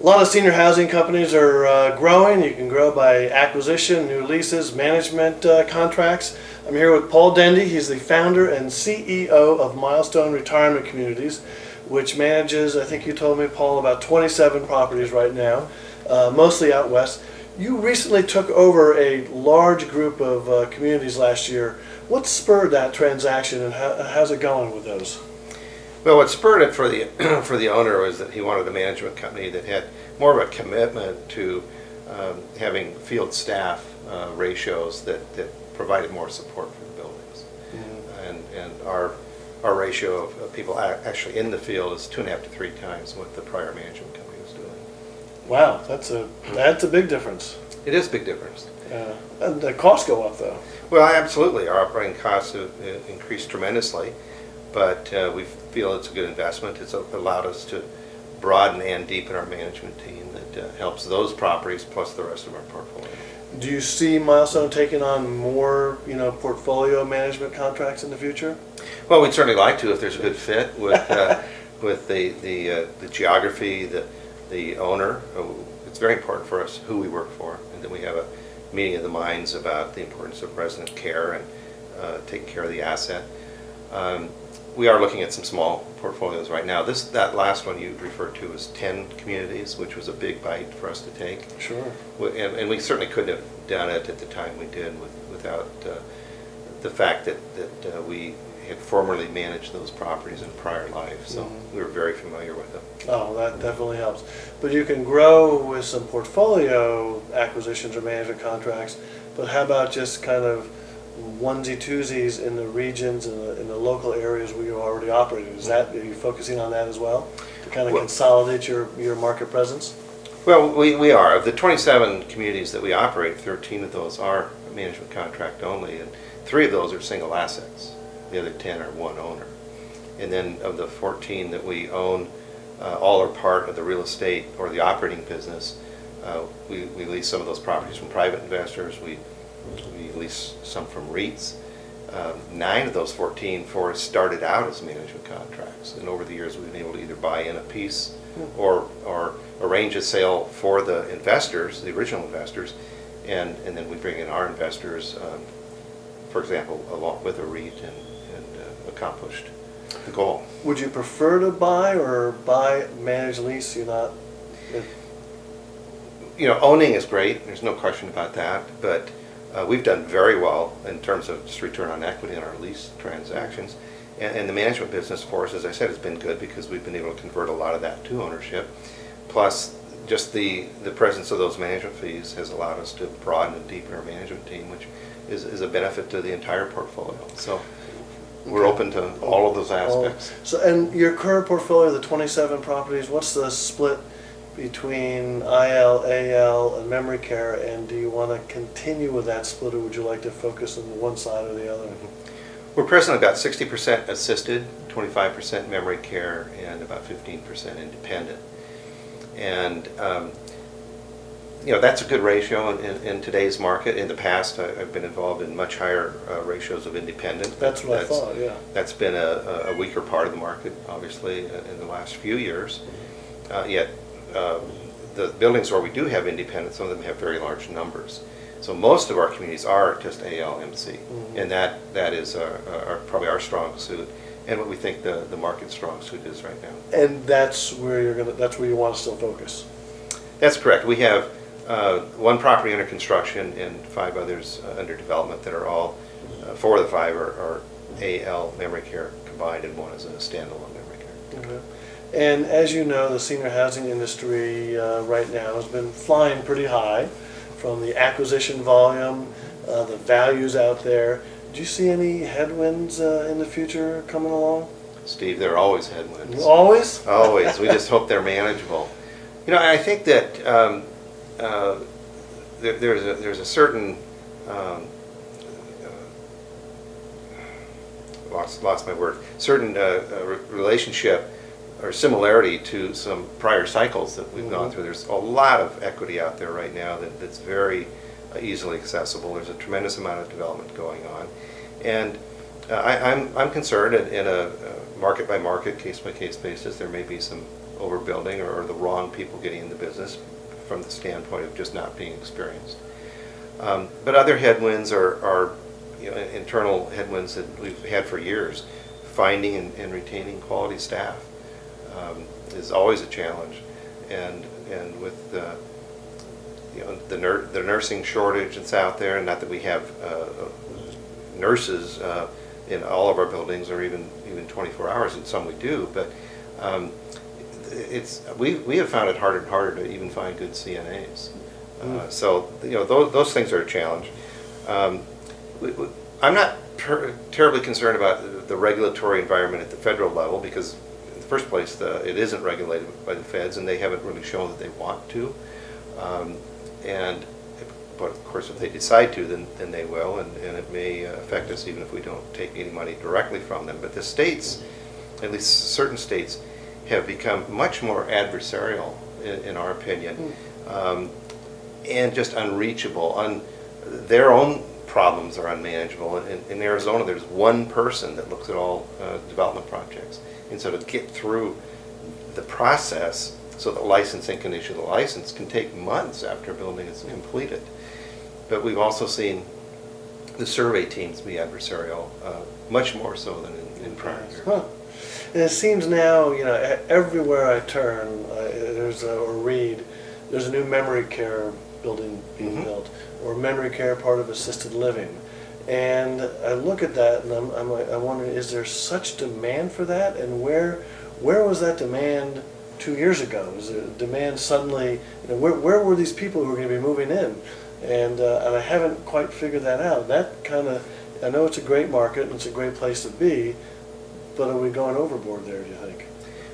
A lot of senior housing companies are growing. You can grow by acquisition, new leases, management contracts. I'm here with Paul Dendy. He's the founder and CEO of Milestone Retirement Communities, which manages, I think you told me, Paul, about 27 properties right now, mostly out west. You recently took over a large group of communities last year. What spurred that transaction, and how's it going with those? Well, what spurred it for the for the owner was that he wanted a management company that had more of a commitment to having field staff ratios that provided more support for the buildings. Mm-hmm. And our ratio of people actually in the field is 2.5 to 3 times what the prior management company was doing. Wow, that's a big difference. It is a big difference. And the costs go up though. Well, absolutely. Our operating costs have increased tremendously, but we feel it's a good investment. It's allowed us to broaden and deepen our management team that helps those properties plus the rest of our portfolio. Do you see Milestone taking on more, portfolio management contracts in the future? Well, we'd certainly like to if there's a good fit with with the geography, the owner. It's very important for us who we work for, and then we have a meeting of the minds about the importance of resident care and taking care of the asset. We are looking at some small portfolios right now. That last one you referred to was 10 communities, which was a big bite for us to take. Sure. And we certainly couldn't have done it at the time we did without the fact that we had formerly managed those properties in a prior life, so we were very familiar with them. Oh, that definitely helps. But you can grow with some portfolio acquisitions or management contracts, but how about just kind of onesie-twosies in the regions and in the local areas where you're already operating? Are you focusing on that as well, to kind of consolidate your market presence? Well, we are. Of the 27 communities that we operate, 13 of those are management contract only, and 3 of those are single assets. The other 10 are one owner. And then of the 14 that we own, all are part of the real estate or the operating business. We lease some of those properties from private investors. We lease some from REITs. 9 of those 14 for us started out as management contracts, and over the years we've been able to either buy in a piece or arrange a sale for the investors, the original investors, and then we bring in our investors, for example, along with a REIT, and accomplished the goal. Would you prefer to buy or buy, manage, lease? Owning is great. There's no question about that, but we've done very well in terms of just return on equity on our lease transactions. And the management business for us, as I said, has been good because we've been able to convert a lot of that to ownership. Plus, just the presence of those management fees has allowed us to broaden and deepen our management team, which is a benefit to the entire portfolio. So we're open to all of those aspects. So, and your current portfolio, the 27 properties, what's the split between IL, AL, and memory care, and do you want to continue with that split, or would you like to focus on one side or the other? We're presently about 60% assisted, 25% memory care, and about 15% independent. And that's a good ratio in today's market. In the past, I've been involved in much higher ratios of independent. That's what I thought, yeah. That's been a weaker part of the market, obviously, in the last few years. Yet, the buildings where we do have independent, some of them have very large numbers. So most of our communities are just ALMC, and that is probably our strong suit, and what we think the market's strong suit is right now. And that's where you want to still focus. That's correct. We have 1 property under construction and 5 others under development that are all 4 of the 5 are AL memory care combined, and 1 is a standalone memory care. Okay. And as you know, the senior housing industry right now has been flying pretty high from the acquisition volume, the values out there. Do you see any headwinds in the future coming along? Steve, there are always headwinds. Always? Always. We just hope they're manageable. I think that there's a certain lost my word. Certain relationship or similarity to some prior cycles that we've gone through. There's a lot of equity out there right now that's very easily accessible. There's a tremendous amount of development going on, and I'm concerned in a market by market, case by case basis. There may be some overbuilding or the wrong people getting in the business from the standpoint of just not being experienced. But other headwinds are internal headwinds that we've had for years. Finding and retaining quality staff is always a challenge, and with the nursing shortage that's out there, and not that we have nurses in all of our buildings or even 24 hours, and some we do, but we have found it harder and harder to even find good CNAs. So those things are a challenge. I'm not terribly concerned about the regulatory environment at the federal level, because in the first place it isn't regulated by the feds, and they haven't really shown that they want to. But of course, if they decide to, then they will, and it may affect us even if we don't take any money directly from them. But the states, at least certain states, have become much more adversarial, in our opinion, and just unreachable. Their own problems are unmanageable. In Arizona, there's one person that looks at all development projects. And so to get through the process so that licensing can issue the license can take months after a building is completed. But we've also seen the survey teams be adversarial, much more so than in prior years. Huh. And it seems now, everywhere I turn, or read, there's a new memory care building being built, or memory care part of assisted living. And I look at that and I'm wondering, is there such demand for that? And where was that demand 2 years ago? Is there demand suddenly, where were these people who were going to be moving in? And I haven't quite figured that out. I know it's a great market and it's a great place to be, but are we going overboard there, do you think?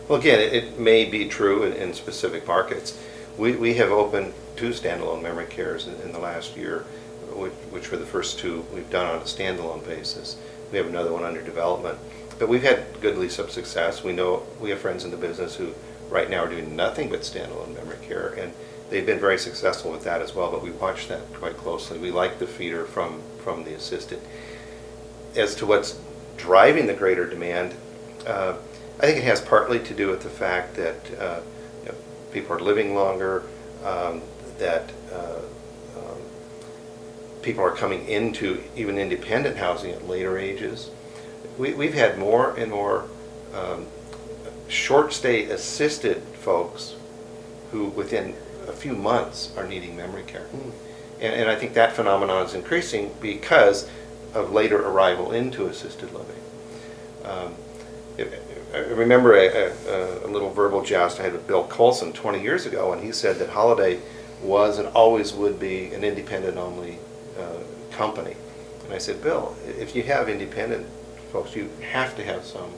Well, again, it may be true in specific markets. We have opened 2 standalone memory cares in the last year, which were the first 2 we've done on a standalone basis. We have another one under development. But we've had good lease-up success. We know we have friends in the business who right now are doing nothing but standalone memory care, and they've been very successful with that as well, but we watch that quite closely. We like the feeder from the assisted. As to what's driving the greater demand, I think it has partly to do with the fact that people are living longer, that people are coming into even independent housing at later ages. We've had more and more short stay assisted folks who within a few months are needing memory care. And I think that phenomenon is increasing because of later arrival into assisted living. I remember a little verbal joust I had with Bill Colson 20 years ago, and he said that Holiday was and always would be an independent-only company. And I said, Bill, if you have independent folks, you have to have some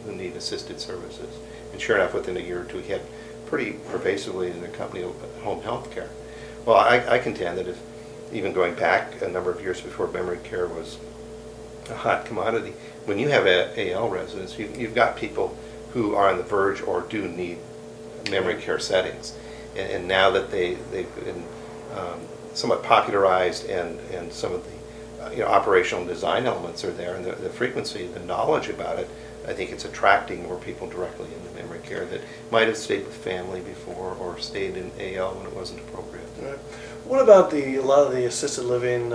who need assisted services. And sure enough, within a year or 2, he had pretty pervasively in their company home health care. Well, I contend that if, even going back a number of years before memory care was a hot commodity, when you have AL residents, you've got people who are on the verge or do need memory care settings. And now that they've been somewhat popularized and some of the operational design elements are there, and the frequency, the knowledge about it, I think it's attracting more people directly into memory care that might have stayed with family before or stayed in AL when it wasn't appropriate. Right. What about a lot of the assisted living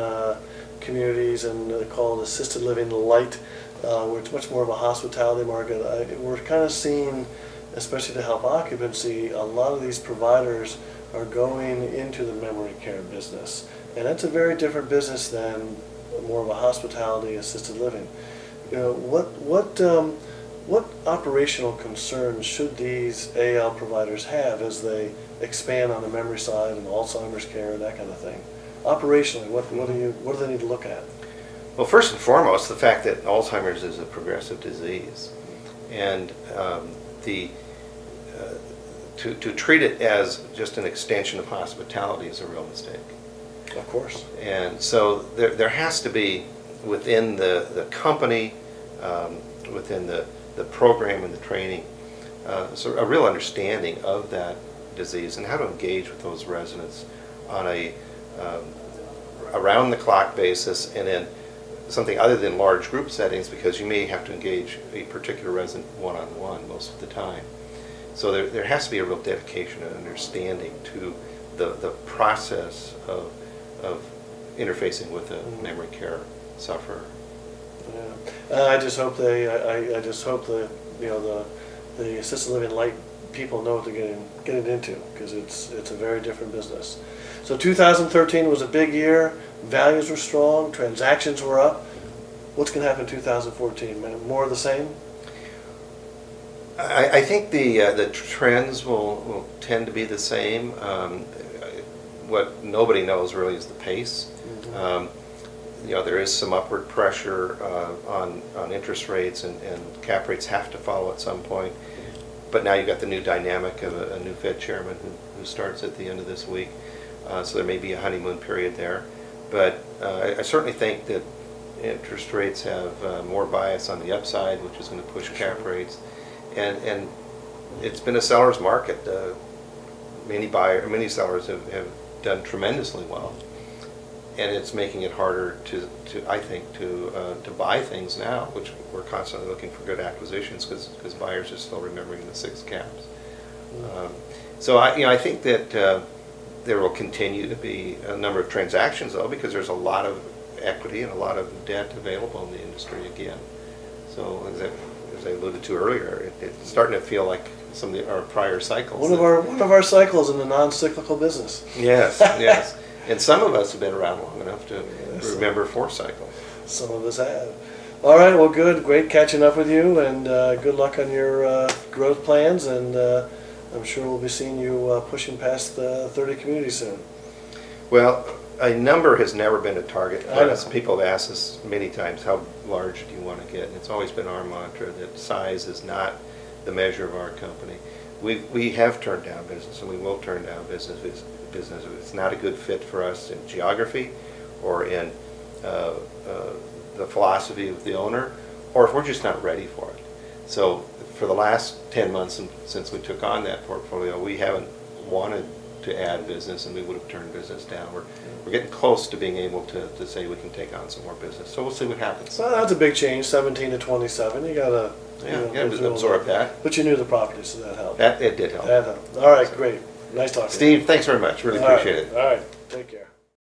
communities, and they call it assisted living light, where it's much more of a hospitality market? We're kind of seeing, especially to help occupancy, a lot of these providers are going into the memory care business, and that's a very different business than more of a hospitality assisted living. What operational concerns should these AL providers have as they expand on the memory side and Alzheimer's care and that kind of thing? Operationally, what do they need to look at? Well, first and foremost, the fact that Alzheimer's is a progressive disease, and to treat it as just an extension of hospitality is a real mistake. Of course. And so there has to be within the company, within the program and the training, so a real understanding of that disease and how to engage with those residents on a around-the-clock basis, and in something other than large group settings, because you may have to engage a particular resident one-on-one most of the time. So there has to be a real dedication and understanding to the process of interfacing with a memory care sufferer. Yeah. I just hope I just hope the assisted living light people know what they're getting into, because it's a very different business. So 2013 was a big year. Values were strong. Transactions were up. What's going to happen in 2014? More of the same? I think the trends will tend to be the same. What nobody knows really is the pace. There is some upward pressure on interest rates, and cap rates have to follow at some point. But now you've got the new dynamic of a new Fed chairman who starts at the end of this week. So there may be a honeymoon period there. But I certainly think that interest rates have more bias on the upside, which is going to push cap rates. And it's been a seller's market. Many sellers have done tremendously well. And it's making it harder I think, to buy things now, which we're constantly looking for good acquisitions because buyers are still remembering the 6 caps. So I think that there will continue to be a number of transactions, though, because there's a lot of equity and a lot of debt available in the industry again. So as I alluded to earlier, it's starting to feel like some of our prior cycles. One of our cycles in the non-cyclical business. Yes, yes. And some of us have been around long enough to remember 4 cycles. Some of us have. All right, well, good. Great catching up with you, and good luck on your growth plans, and I'm sure we'll be seeing you pushing past the 30 communities soon. Well, a number has never been a target for I know. us. People have asked us many times, how large do you want to get? And it's always been our mantra that size is not the measure of our company. We have turned down business, and we will turn down business if it's not a good fit for us in geography or in the philosophy of the owner, or if we're just not ready for it. So for the last 10 months since we took on that portfolio, we haven't wanted to add business, and we would have turned business down. We're getting close to being able to say we can take on some more business. So we'll see what happens. Well, that's a big change, 17 to 27. You gotta Absorb that. But you knew the property, so that helped. It did help. That helped. All right, great. Nice talking to you. Steve, thanks very much. Really appreciate it. All right, take care.